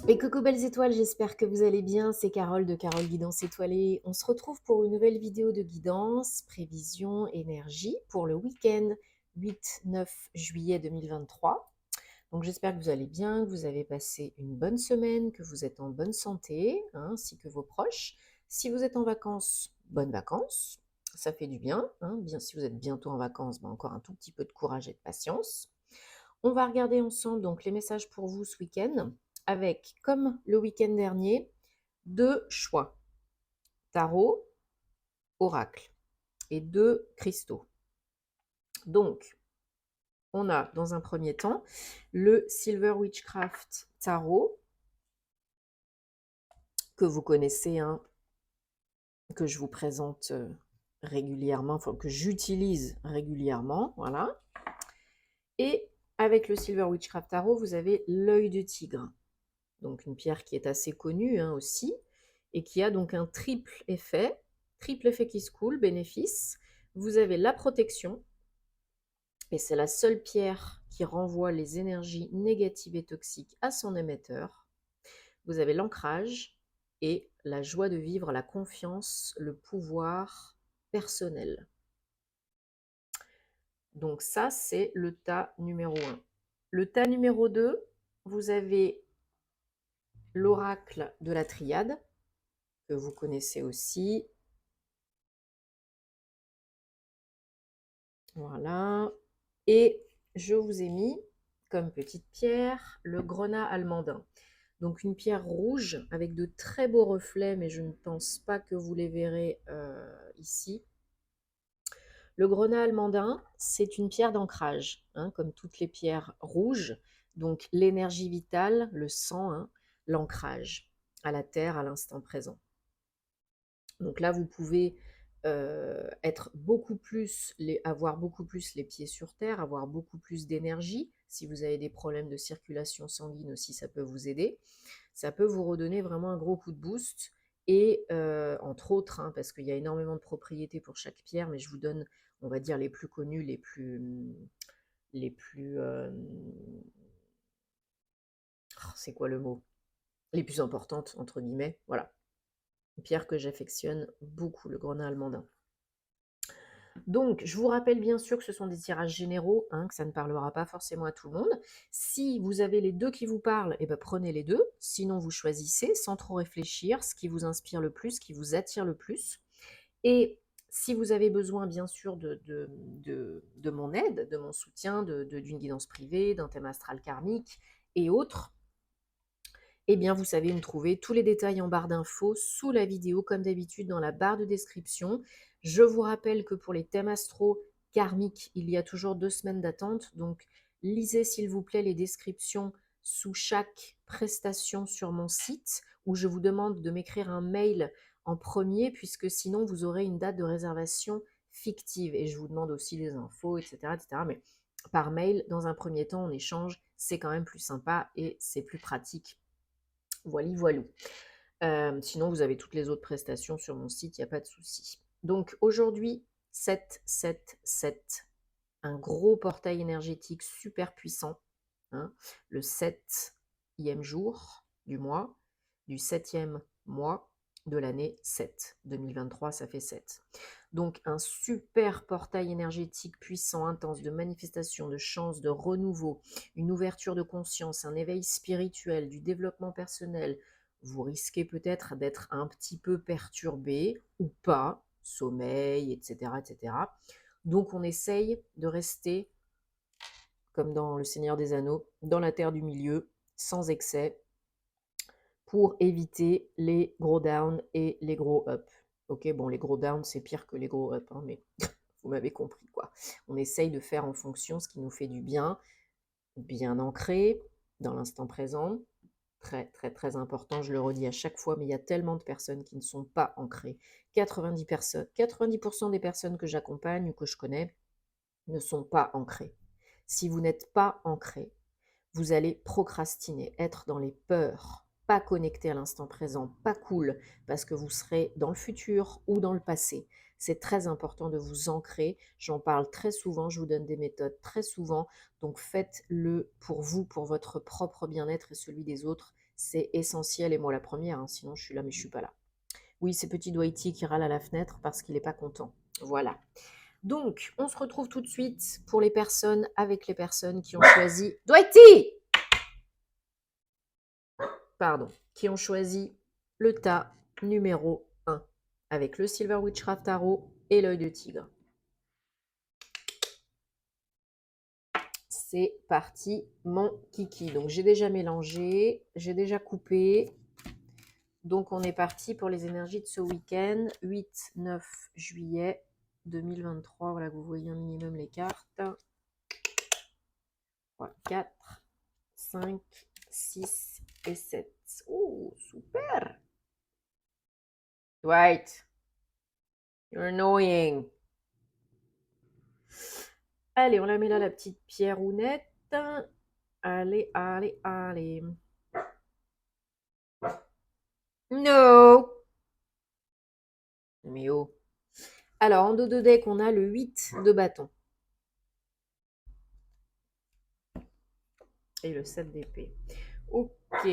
Et coucou belles étoiles, j'espère que vous allez bien. C'est Carole de Carole Guidance Étoilée. On se retrouve pour une nouvelle vidéo de guidance, prévision, énergie pour le week-end 8-9 juillet 2023. Donc j'espère que vous allez bien, que vous avez passé une bonne semaine, que vous êtes en bonne santé, hein, ainsi que vos proches. Si vous êtes en vacances, bonnes vacances. Ça fait du bien, hein. Bien, si vous êtes bientôt en vacances, ben encore un tout petit peu de courage et de patience. On va regarder ensemble donc les messages pour vous ce week-end avec, comme le week-end dernier, deux choix, tarot, oracle et deux cristaux. Donc, on a dans un premier temps le Silver Witchcraft Tarot que vous connaissez, hein, que je vous présente régulièrement, enfin que j'utilise régulièrement, voilà. Et avec le Silver Witchcraft Tarot, vous avez l'œil de tigre. Donc une pierre qui est assez connue, hein, aussi, et qui a donc un triple effet qui se coule, bénéfice. Vous avez la protection, et c'est la seule pierre qui renvoie les énergies négatives et toxiques à son émetteur. Vous avez l'ancrage et la joie de vivre, la confiance, le pouvoir personnel. Donc ça, c'est le tas numéro 1. Le tas numéro 2, vous avez l'oracle de la triade, que vous connaissez aussi. Voilà. Et je vous ai mis comme petite pierre le grenat almandin. Donc une pierre rouge avec de très beaux reflets, mais je ne pense pas que vous les verrez ici. Le grenat almandin, c'est une pierre d'ancrage, hein, comme toutes les pierres rouges. Donc l'énergie vitale, le sang, hein, l'ancrage à la terre, à l'instant présent. Donc là, vous pouvez être beaucoup plus, avoir beaucoup plus les pieds sur terre, avoir beaucoup plus d'énergie. Si vous avez des problèmes de circulation sanguine aussi, ça peut vous aider. Ça peut vous redonner vraiment un gros coup de boost. Et entre autres, hein, parce qu'il y a énormément de propriétés pour chaque pierre, mais je vous donne, on va dire, les plus connues, les plus, c'est quoi le mot? Les plus importantes, entre guillemets, voilà. Une pierre que j'affectionne beaucoup, le grenat almandin. Donc, je vous rappelle bien sûr que ce sont des tirages généraux, hein, que ça ne parlera pas forcément à tout le monde. Si vous avez les deux qui vous parlent, eh ben, prenez les deux. Sinon, vous choisissez sans trop réfléchir ce qui vous inspire le plus, ce qui vous attire le plus. Et si vous avez besoin, bien sûr, de mon aide, de mon soutien, d'une guidance privée, d'un thème astral karmique et autres, eh bien, vous savez me trouver. Tous les détails en barre d'infos sous la vidéo, comme d'habitude, dans la barre de description. Je vous rappelle que pour les thèmes astro karmiques, il y a toujours 2 semaines d'attente. Donc, lisez, s'il vous plaît, les descriptions sous chaque prestation sur mon site, où je vous demande de m'écrire un mail en premier, puisque sinon, vous aurez une date de réservation fictive. Et je vous demande aussi les infos, etc., etc. Mais par mail, dans un premier temps, on échange. C'est quand même plus sympa et c'est plus pratique. Voilà, voilou. Sinon, vous avez toutes les autres prestations sur mon site, il n'y a pas de souci. Donc aujourd'hui, 7-7-7, un gros portail énergétique super puissant, hein, le 7e jour du mois, du 7e mois de l'année 7. 2023, ça fait 7. Donc un super portail énergétique puissant, intense, de manifestation, de chance, de renouveau, une ouverture de conscience, un éveil spirituel, du développement personnel. Vous risquez peut-être d'être un petit peu perturbé ou pas, sommeil, etc., etc. Donc on essaye de rester, comme dans Le Seigneur des Anneaux, dans la terre du milieu, sans excès, pour éviter les gros down et les gros up. Ok, bon, les gros down, c'est pire que les gros up, hein, mais vous m'avez compris, quoi. On essaye de faire en fonction ce qui nous fait du bien, bien ancré dans l'instant présent. Très, très, très important, je le redis à chaque fois, mais il y a tellement de personnes qui ne sont pas ancrées. 90% des personnes que j'accompagne ou que je connais ne sont pas ancrées. Si vous n'êtes pas ancré, vous allez procrastiner, être dans les peurs, pas connecté à l'instant présent, pas cool, parce que vous serez dans le futur ou dans le passé. C'est très important de vous ancrer. J'en parle très souvent, je vous donne des méthodes très souvent. Donc faites-le pour vous, pour votre propre bien-être et celui des autres. c'est essentiel, et moi la première, hein, sinon je suis là mais je suis pas là. Oui, c'est petit Dwighty qui râle à la fenêtre parce qu'il n'est pas content. Voilà. Donc, on se retrouve tout de suite pour les personnes, avec les personnes qui ont choisi... Dwighty! Pardon. Qui ont choisi le tas numéro 1 avec le Silver Witchcraft Tarot et l'œil de tigre. C'est parti, mon kiki. Donc, j'ai déjà mélangé, j'ai déjà coupé. Donc, on est parti pour les énergies de ce week-end, 8-9 juillet 2023. Voilà, vous voyez un minimum les cartes. 3, 4, 5, 6 et 7. Oh, super! Dwight, you're annoying. Allez, on la met là, la petite pierre rounette. Allez, allez, allez. No! Mais oh. Alors, en dos de deck, on a le 8 de bâton. Et le 7 d'épée. Ok.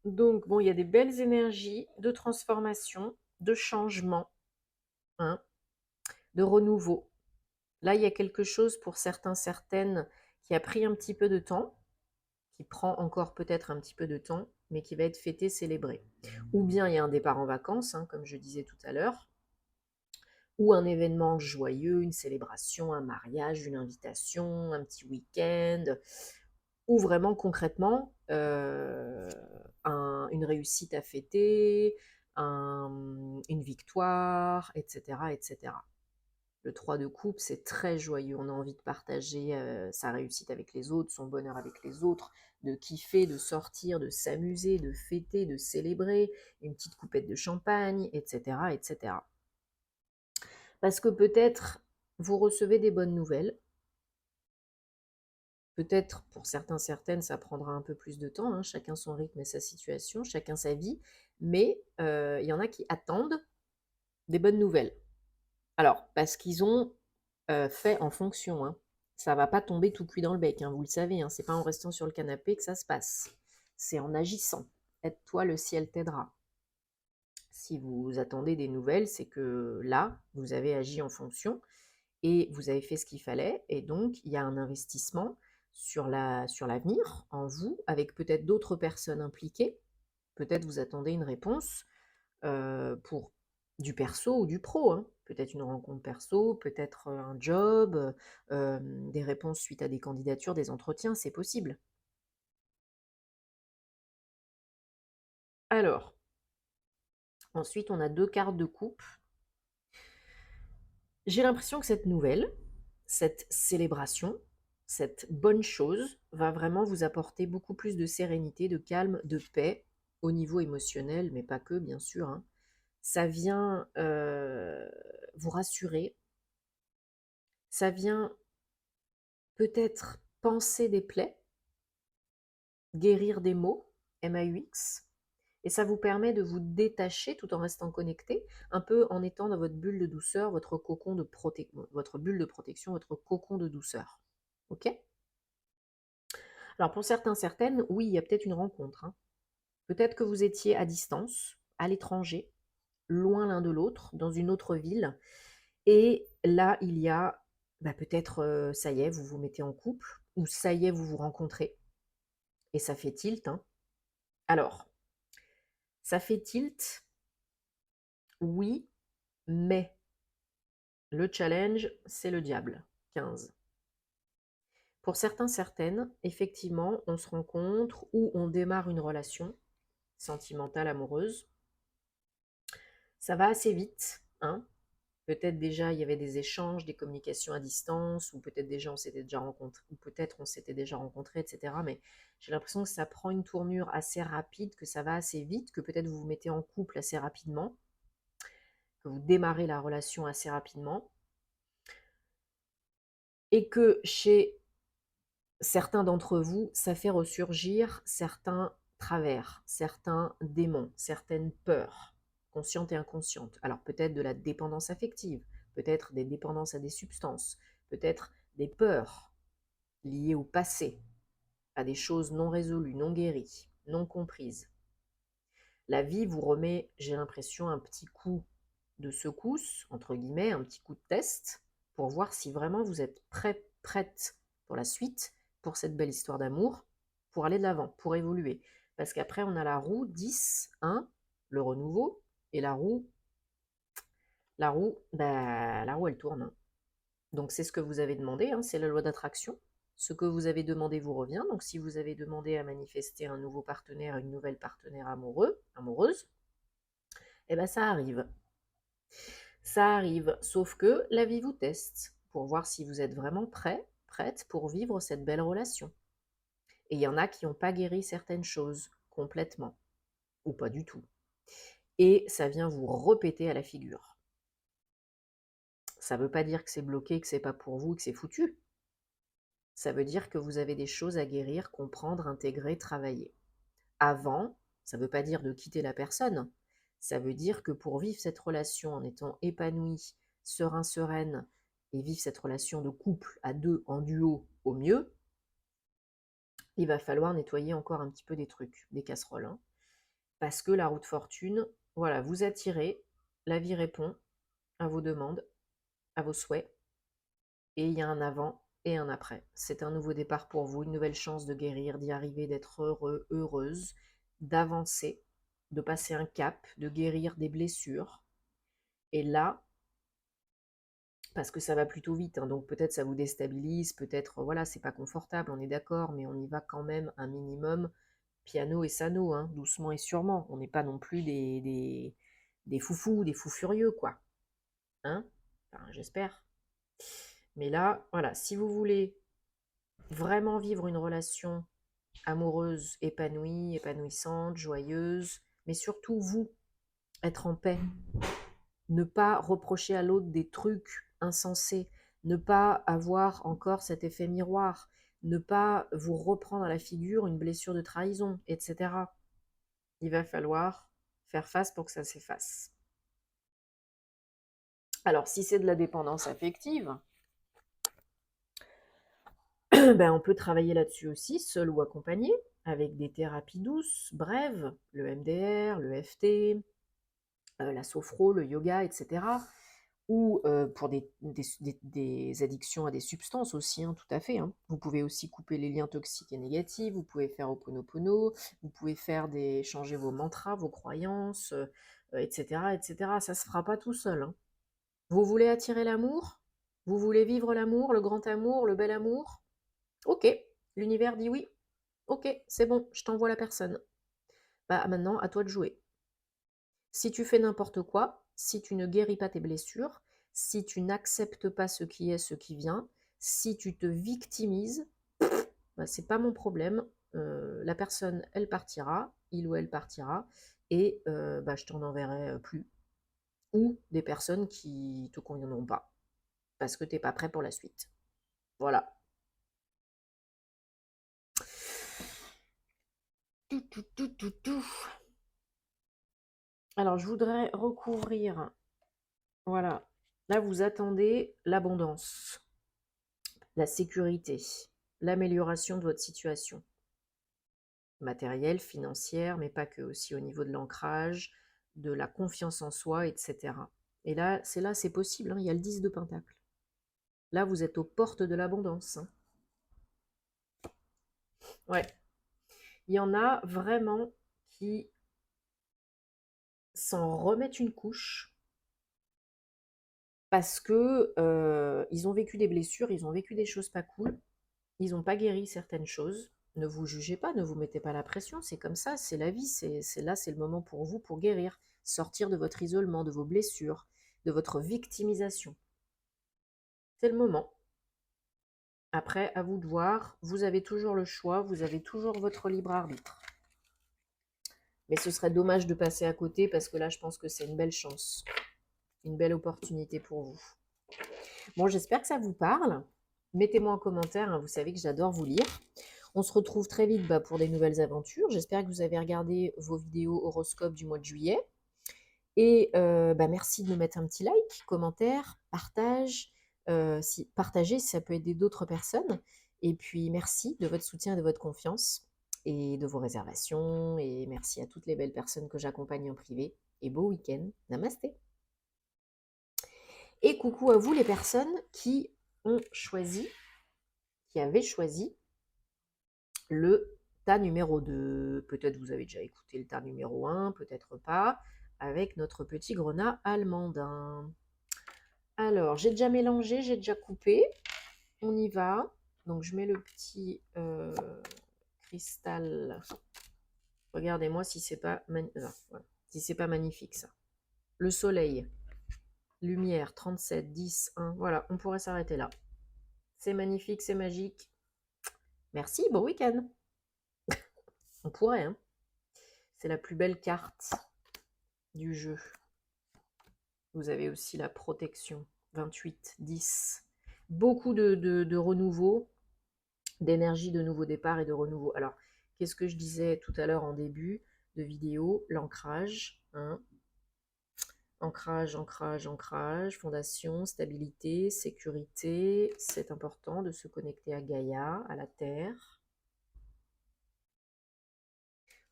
Donc, bon, il y a des belles énergies de transformation, de changement, hein, de renouveau. Là, il y a quelque chose pour certains, certaines, qui a pris un petit peu de temps, qui prend encore peut-être un petit peu de temps, mais qui va être fêté, célébré. Ou bien il y a un départ en vacances, hein, comme je disais tout à l'heure, ou un événement joyeux, une célébration, un mariage, une invitation, un petit week-end, ou vraiment concrètement une réussite à fêter, une victoire, etc., etc. Le 3 de coupe, c'est très joyeux. On a envie de partager sa réussite avec les autres, son bonheur avec les autres, de kiffer, de sortir, de s'amuser, de fêter, de célébrer, une petite coupette de champagne, etc., etc. Parce que peut-être vous recevez des bonnes nouvelles. Peut-être pour certains, certaines, ça prendra un peu plus de temps. Hein, chacun son rythme et sa situation, chacun sa vie. Mais il y en a qui attendent des bonnes nouvelles. Alors, parce qu'ils ont fait en fonction. Hein. Ça ne va pas tomber tout cuit dans le bec, hein, vous le savez. Hein, c'est pas en restant sur le canapé que ça se passe. C'est en agissant. Aide-toi, le ciel t'aidera. Si vous attendez des nouvelles, c'est que là, vous avez agi en fonction et vous avez fait ce qu'il fallait. Et donc, il y a un investissement sur l'avenir en vous, avec peut-être d'autres personnes impliquées. Peut-être vous attendez une réponse pour du perso ou du pro. Hein. Peut-être une rencontre perso, peut-être un job, des réponses suite à des candidatures, des entretiens, c'est possible. Alors, ensuite, on a 2 cartes de coupe. J'ai l'impression que cette nouvelle, cette célébration, cette bonne chose va vraiment vous apporter beaucoup plus de sérénité, de calme, de paix au niveau émotionnel, mais pas que, bien sûr. Hein. Ça vient vous rassurer, ça vient peut-être panser des plaies, guérir des maux, MAUX, et ça vous permet de vous détacher tout en restant connecté, un peu en étant dans votre bulle de douceur, votre cocon de votre bulle de protection, votre cocon de douceur. Ok? Alors pour certains, certaines, oui, il y a peut-être une rencontre. Hein. Peut-être que vous étiez à distance, à l'étranger, loin l'un de l'autre, dans une autre ville, et là, il y a peut-être, ça y est, vous vous mettez en couple, ou ça y est, vous vous rencontrez, et ça fait tilt. Hein. Alors, ça fait tilt, oui, mais le challenge, c'est le diable, 15. Pour certains, certaines, effectivement, on se rencontre ou on démarre une relation sentimentale, amoureuse. Ça va assez vite, hein. Peut-être déjà il y avait des échanges, des communications à distance, ou peut-être déjà on s'était déjà rencontrés, ou peut-être on s'était déjà rencontrés, etc. Mais j'ai l'impression que ça prend une tournure assez rapide, que ça va assez vite, que peut-être vous vous mettez en couple assez rapidement, que vous démarrez la relation assez rapidement, et que chez certains d'entre vous, ça fait ressurgir certains travers, certains démons, certaines peurs, conscientes et inconscientes. Alors peut-être de la dépendance affective, peut-être des dépendances à des substances, peut-être des peurs liées au passé, à des choses non résolues, non guéries, non comprises. La vie vous remet, j'ai l'impression, un petit coup de secousse, entre guillemets, un petit coup de test, pour voir si vraiment vous êtes prête pour la suite, pour cette belle histoire d'amour, pour aller de l'avant, pour évoluer. Parce qu'après, on a la roue 10, 1, le renouveau, et la roue, elle tourne, hein. Donc c'est ce que vous avez demandé, hein, c'est la loi d'attraction. Ce que vous avez demandé vous revient. Donc si vous avez demandé à manifester un nouveau partenaire, une nouvelle partenaire amoureuse, eh ben ça arrive. Ça arrive, sauf que la vie vous teste pour voir si vous êtes vraiment prête pour vivre cette belle relation. Et il y en a qui n'ont pas guéri certaines choses complètement, ou pas du tout. Et ça vient vous repéter à la figure. Ça ne veut pas dire que c'est bloqué, que c'est pas pour vous, que c'est foutu. Ça veut dire que vous avez des choses à guérir, comprendre, intégrer, travailler. Avant, ça ne veut pas dire de quitter la personne. Ça veut dire que pour vivre cette relation en étant épanoui, serein, sereine, et vivre cette relation de couple à deux, en duo, au mieux, il va falloir nettoyer encore un petit peu des trucs, des casseroles, hein. Parce que la roue de fortune, voilà, vous attirez, la vie répond à vos demandes, à vos souhaits, et il y a un avant et un après. C'est un nouveau départ pour vous, une nouvelle chance de guérir, d'y arriver, d'être heureux, heureuse, d'avancer, de passer un cap, de guérir des blessures. Et là, parce que ça va plutôt vite, hein, donc peut-être ça vous déstabilise, peut-être, voilà, c'est pas confortable, on est d'accord, mais on y va quand même un minimum, piano et sano, hein, doucement et sûrement. On n'est pas non plus des foufous, des fous furieux, quoi. Hein, enfin, j'espère. Mais là, voilà, si vous voulez vraiment vivre une relation amoureuse, épanouie, épanouissante, joyeuse, mais surtout vous, être en paix, ne pas reprocher à l'autre des trucs insensés, ne pas avoir encore cet effet miroir, ne pas vous reprendre à la figure une blessure de trahison, etc. Il va falloir faire face pour que ça s'efface. Alors, si c'est de la dépendance affective, ben, on peut travailler là-dessus aussi, seul ou accompagné, avec des thérapies douces, brèves, le MDR, le FT, la sophro, le yoga, etc. Ou pour des addictions à des substances aussi, hein, tout à fait, hein. Vous pouvez aussi couper les liens toxiques et négatifs, vous pouvez faire Ho'oponopono, vous pouvez changer vos mantras, vos croyances, etc., etc. Ça ne se fera pas tout seul, hein. Vous voulez attirer l'amour? Vous voulez vivre l'amour, le grand amour, le bel amour? Ok, l'univers dit oui. Ok, c'est bon, je t'envoie la personne. Bah maintenant, à toi de jouer. Si tu fais n'importe quoi, si tu ne guéris pas tes blessures, si tu n'acceptes pas ce qui est, ce qui vient, si tu te victimises, bah, c'est pas mon problème. La personne, elle partira, il ou elle partira, et bah, je t'en enverrai plus. Ou des personnes qui te conviendront pas, parce que t'es pas prêt pour la suite. Voilà. Tout. Alors, je voudrais recouvrir, voilà. Là, vous attendez l'abondance, la sécurité, l'amélioration de votre situation matérielle, financière, mais pas que, aussi au niveau de l'ancrage, de la confiance en soi, etc. Et là, c'est possible, hein, il y a le 10 de Pentacle. Là, vous êtes aux portes de l'abondance, hein. Ouais. Il y en a vraiment qui s'en remettent une couche parce que ils ont vécu des blessures, ils ont vécu des choses pas cool, ils n'ont pas guéri certaines choses. Ne vous jugez pas, ne vous mettez pas la pression, c'est comme ça, c'est la vie, c'est là, c'est le moment pour vous pour guérir, sortir de votre isolement, de vos blessures, de votre victimisation. C'est le moment. Après, à vous de voir, vous avez toujours le choix, vous avez toujours votre libre arbitre. Mais ce serait dommage de passer à côté parce que là, je pense que c'est une belle chance, une belle opportunité pour vous. Bon, j'espère que ça vous parle. Mettez-moi en commentaire, hein, vous savez que j'adore vous lire. On se retrouve très vite pour des nouvelles aventures. J'espère que vous avez regardé vos vidéos horoscopes du mois de juillet. Et merci de me mettre un petit like, commentaire, partage. Partagez si ça peut aider d'autres personnes. Et puis merci de votre soutien et de votre confiance. et de vos réservations. Et merci à toutes les belles personnes que j'accompagne en privé. Et beau week-end. Namasté. Et coucou à vous les personnes qui avaient choisi le tas numéro 2. Peut-être vous avez déjà écouté le tas numéro 1, peut-être pas, avec notre petit grenat allemandin. Alors, j'ai déjà mélangé, j'ai déjà coupé. On y va. Donc, je mets le petit cristal. Regardez-moi si c'est pas, voilà. Si c'est pas magnifique, ça. Le soleil. Lumière, 37, 10, 1. Voilà, on pourrait s'arrêter là. C'est magnifique, c'est magique. Merci, bon week-end. On pourrait, hein. C'est la plus belle carte du jeu. Vous avez aussi la protection. 28, 10. Beaucoup de renouveau, d'énergie, de nouveau départ et de renouveau. Alors, qu'est-ce que je disais tout à l'heure en début de vidéo? L'ancrage. Hein. Ancrage, ancrage, ancrage, fondation, stabilité, sécurité. C'est important de se connecter à Gaïa, à la Terre.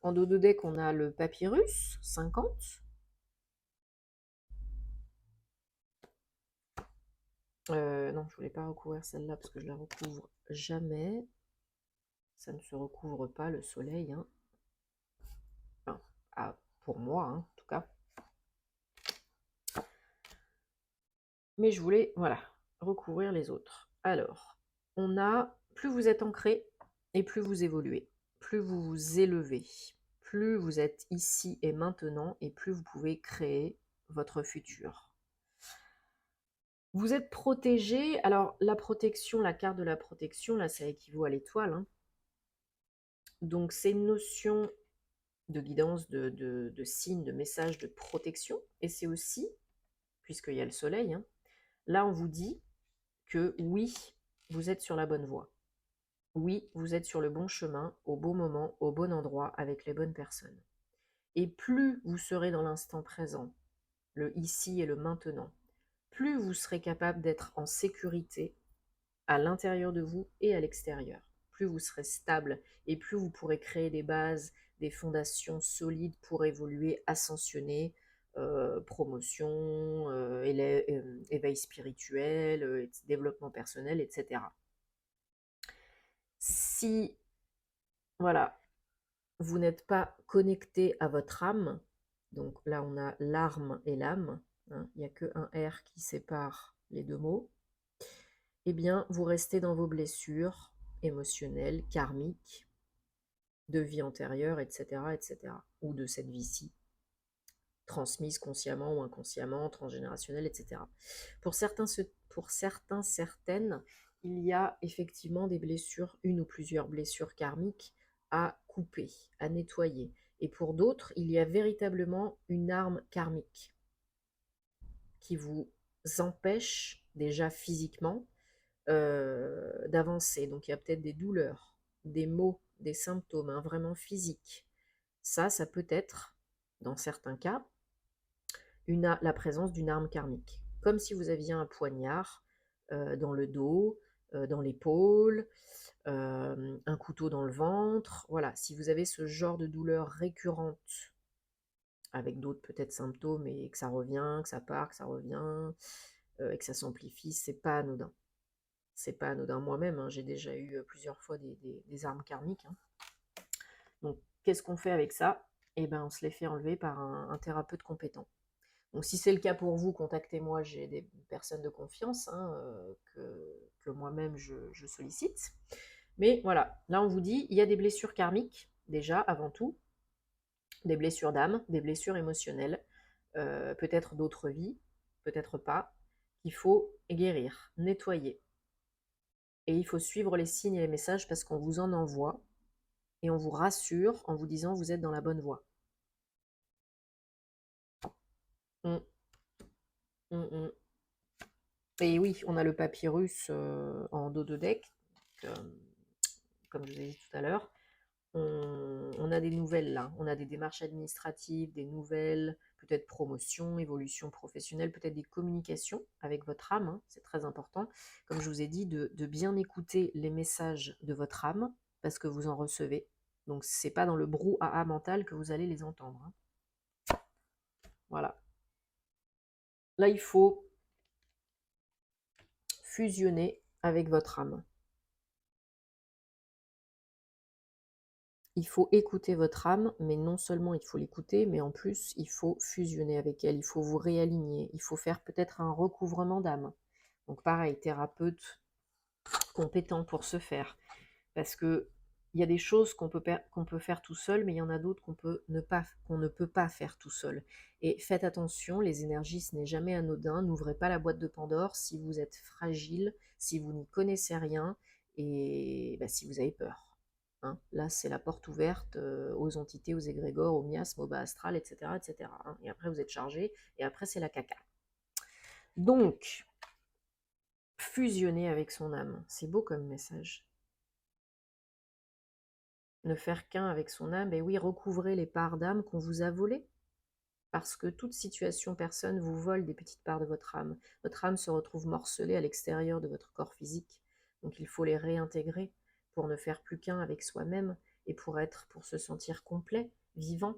En dos de deck, on a le papyrus, 50. Non, je voulais pas recouvrir celle-là parce que je la recouvre jamais. Ça ne se recouvre pas le soleil. Hein. Enfin, pour moi, hein, en tout cas. Mais je voulais, voilà, recouvrir les autres. Alors, on a, plus vous êtes ancré et plus vous évoluez, plus vous vous élevez, plus vous êtes ici et maintenant et plus vous pouvez créer votre futur. Vous êtes protégé. Alors, la protection, la carte de la protection, là, ça équivaut à l'étoile. Hein. Donc, c'est une notion de guidance, de signe, de message, de protection. Et c'est aussi, puisqu'il y a le soleil, hein, là, on vous dit que oui, vous êtes sur la bonne voie. Oui, vous êtes sur le bon chemin, au bon moment, au bon endroit, avec les bonnes personnes. Et plus vous serez dans l'instant présent, le ici et le maintenant, plus vous serez capable d'être en sécurité à l'intérieur de vous et à l'extérieur. Plus vous serez stable et plus vous pourrez créer des bases, des fondations solides pour évoluer, ascensionner, promotion, éveil spirituel, développement personnel, etc. Si, voilà, vous n'êtes pas connecté à votre âme, donc là on a l'arme et l'âme, hein, il n'y a qu'un R qui sépare les deux mots, eh bien vous restez dans vos blessures émotionnelles, karmiques, de vie antérieure, etc., etc., ou de cette vie-ci, transmise consciemment ou inconsciemment, transgénérationnelle, etc. Pour certains, certaines, il y a effectivement des blessures, une ou plusieurs blessures karmiques à couper, à nettoyer. Et pour d'autres, il y a véritablement une arme karmique qui vous empêche déjà physiquement d'avancer. Donc il y a peut-être des douleurs, des maux, des symptômes hein, vraiment physiques. Ça peut être, dans certains cas, la présence d'une arme karmique. Comme si vous aviez un poignard dans le dos, dans l'épaule, un couteau dans le ventre. Voilà, si vous avez ce genre de douleur récurrente, avec d'autres peut-être symptômes, et que ça revient, que ça part, que ça revient, et que ça s'amplifie, c'est pas anodin. C'est pas anodin. Moi-même, hein, j'ai déjà eu plusieurs fois des armes karmiques. Hein. Donc, qu'est-ce qu'on fait avec ça? Eh ben, on se les fait enlever par un thérapeute compétent. Donc, si c'est le cas pour vous, contactez-moi. J'ai des personnes de confiance hein, que moi-même je sollicite. Mais voilà, là, on vous dit, il y a des blessures karmiques, déjà, avant tout, des blessures d'âme, des blessures émotionnelles, peut-être d'autres vies, peut-être pas, qu'il faut guérir, nettoyer. Et il faut suivre les signes et les messages parce qu'on vous en envoie et on vous rassure en vous disant vous êtes dans la bonne voie. Mm. Mm. Et oui, on a le papyrus en dos de deck, comme je vous ai dit tout à l'heure. On a des nouvelles là, on a des démarches administratives, des nouvelles, peut-être promotion, évolution professionnelle, peut-être des communications avec votre âme, hein, c'est très important. Comme je vous ai dit, de bien écouter les messages de votre âme, parce que vous en recevez Donc, c'est pas dans le brouhaha mental que vous allez les entendre, hein. Voilà. Là, il faut fusionner avec votre âme. Il faut écouter votre âme, mais non seulement il faut l'écouter, mais en plus, il faut fusionner avec elle, il faut vous réaligner, il faut faire peut-être un recouvrement d'âme. Donc pareil, thérapeute compétent pour ce faire. Parce que il y a des choses qu'on peut faire tout seul, mais il y en a d'autres qu'on ne peut pas faire tout seul. Et faites attention, les énergies, ce n'est jamais anodin. N'ouvrez pas la boîte de Pandore si vous êtes fragile, si vous n'y connaissez rien et bah, si vous avez peur. Hein. Là, c'est la porte ouverte aux entités, aux égrégores, aux miasmes, au bas astral, etc. etc. Hein. Et après, vous êtes chargé, et après, c'est la caca. Donc, fusionner avec son âme, c'est beau comme message. Ne faire qu'un avec son âme, et oui, recouvrer les parts d'âme qu'on vous a volées. Parce que toute situation, personne vous vole des petites parts de votre âme. Votre âme se retrouve morcelée à l'extérieur de votre corps physique. Donc il faut les réintégrer pour ne faire plus qu'un avec soi-même et pour se sentir complet, vivant.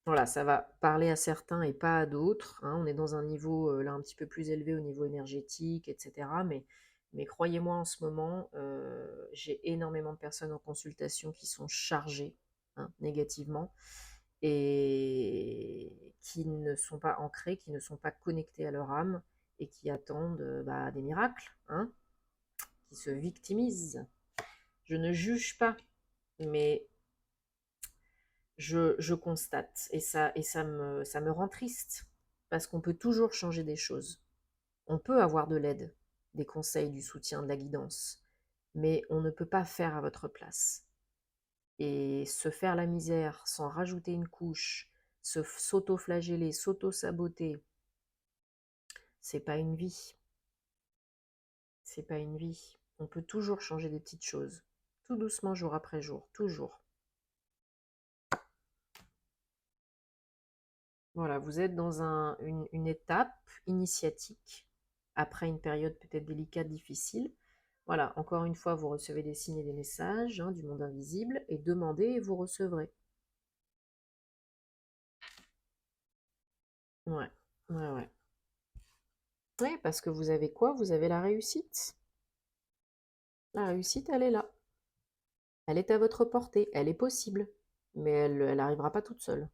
Voilà, ça va parler à certains et pas à d'autres. Hein. On est dans un niveau là un petit peu plus élevé au niveau énergétique, etc. Mais croyez-moi, en ce moment, j'ai énormément de personnes en consultation qui sont chargées hein, négativement et qui ne sont pas ancrées, qui ne sont pas connectées à leur âme et qui attendent bah, des miracles, hein, qui se victimisent. Je ne juge pas, mais je constate et ça me rend triste parce qu'on peut toujours changer des choses. On peut avoir de l'aide, des conseils, du soutien, de la guidance, mais on ne peut pas faire à votre place. Et se faire la misère sans rajouter une couche, s'auto-flageller, s'auto-saboter, c'est pas une vie. C'est pas une vie. On peut toujours changer des petites choses, tout doucement, jour après jour, toujours. Voilà, vous êtes dans une étape initiatique, après une période peut-être délicate, difficile. Voilà, encore une fois, vous recevez des signes et des messages hein, du monde invisible, et demandez et vous recevrez. Ouais, ouais, ouais. Oui, parce que vous avez quoi? Vous avez la réussite. La réussite, elle est là. Elle est à votre portée. Elle est possible. Mais elle n'arrivera pas toute seule.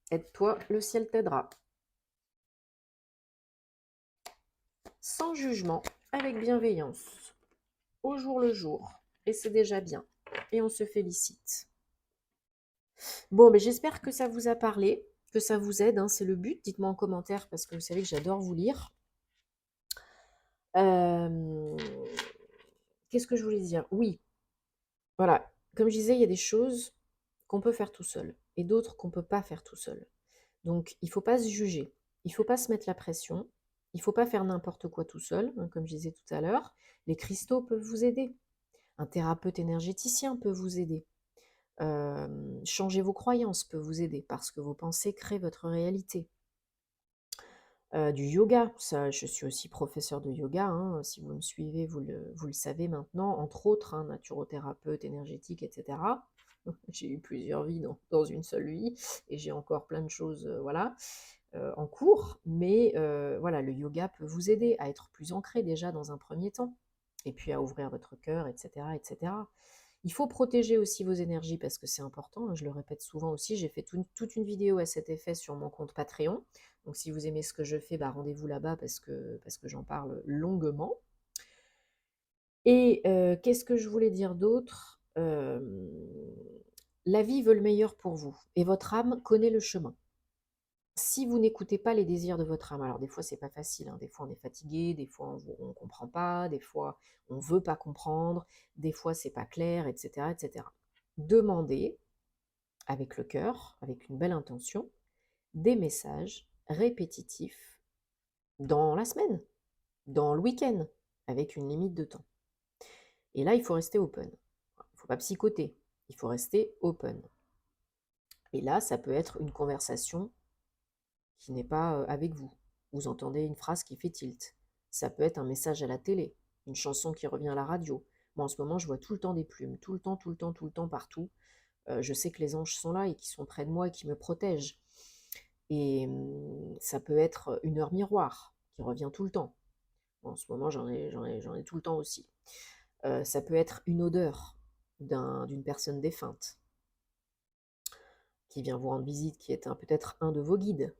Aide-toi, le ciel t'aidera. Sans jugement, avec bienveillance. Au jour le jour. Et c'est déjà bien. Et on se félicite. Bon, mais j'espère que ça vous a parlé, que ça vous aide. Hein, c'est le but. Dites-moi en commentaire parce que vous savez que j'adore vous lire. Qu'est-ce que je voulais dire? Oui, voilà. Comme je disais, il y a des choses qu'on peut faire tout seul et d'autres qu'on ne peut pas faire tout seul. Donc, il ne faut pas se juger. Il ne faut pas se mettre la pression. Il ne faut pas faire n'importe quoi tout seul, hein, comme je disais tout à l'heure. Les cristaux peuvent vous aider. Un thérapeute énergéticien peut vous aider. Changer vos croyances peut vous aider parce que vos pensées créent votre réalité. Du yoga, ça, je suis aussi professeur de yoga, hein, si vous me suivez, vous le savez maintenant, entre autres, hein, naturothérapeute, énergétique, etc. J'ai eu plusieurs vies dans une seule vie et j'ai encore plein de choses voilà, en cours, mais voilà, le yoga peut vous aider à être plus ancré déjà dans un premier temps et puis à ouvrir votre cœur, etc., etc. Il faut protéger aussi vos énergies parce que c'est important, hein, je le répète souvent aussi, j'ai fait toute une vidéo à cet effet sur mon compte Patreon. Donc si vous aimez ce que je fais, bah, rendez-vous là-bas parce que j'en parle longuement. Et qu'est-ce que je voulais dire d'autre? La vie veut le meilleur pour vous et votre âme connaît le chemin. Si vous n'écoutez pas les désirs de votre âme, alors des fois c'est pas facile, hein, des fois on est fatigué, des fois on ne comprend pas, des fois on veut pas comprendre, des fois c'est pas clair, etc., etc. Demandez avec le cœur, avec une belle intention, des messages répétitifs dans la semaine, dans le week-end, avec une limite de temps. Et là, il faut rester open. Il ne faut pas psychoter, il faut rester open. Et là, ça peut être une conversation qui n'est pas avec vous. Vous entendez une phrase qui fait tilt. Ça peut être un message à la télé. une chanson qui revient à la radio. Moi, en ce moment, je vois tout le temps des plumes, tout le temps, tout le temps, tout le temps, partout. Je sais que les anges sont là et qu'ils sont près de moi et qui me protègent. Et ça peut être une heure miroir qui revient tout le temps. En ce moment, j'en ai tout le temps aussi. Ça peut être une odeur d'une personne défunte qui vient vous rendre visite, qui est peut-être un de vos guides.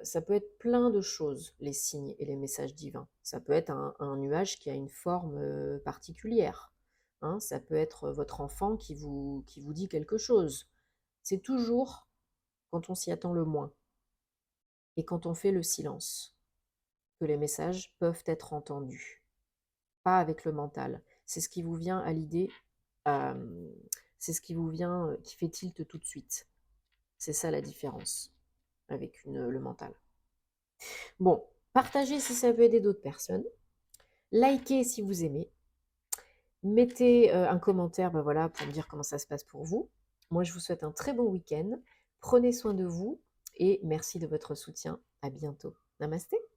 Ça peut être plein de choses, les signes et les messages divins. Ça peut être un nuage qui a une forme particulière. Hein. Ça peut être votre enfant qui vous dit quelque chose. C'est toujours quand on s'y attend le moins et quand on fait le silence que les messages peuvent être entendus. Pas avec le mental. C'est ce qui vous vient à l'idée, euh, c'est ce qui vous vient, qui fait tilt tout de suite. C'est ça la différence avec le mental. Bon, partagez si ça peut aider d'autres personnes. Likez si vous aimez. Mettez un commentaire voilà, pour me dire comment ça se passe pour vous. Moi, je vous souhaite un très bon week-end. Prenez soin de vous et merci de votre soutien. À bientôt. Namasté.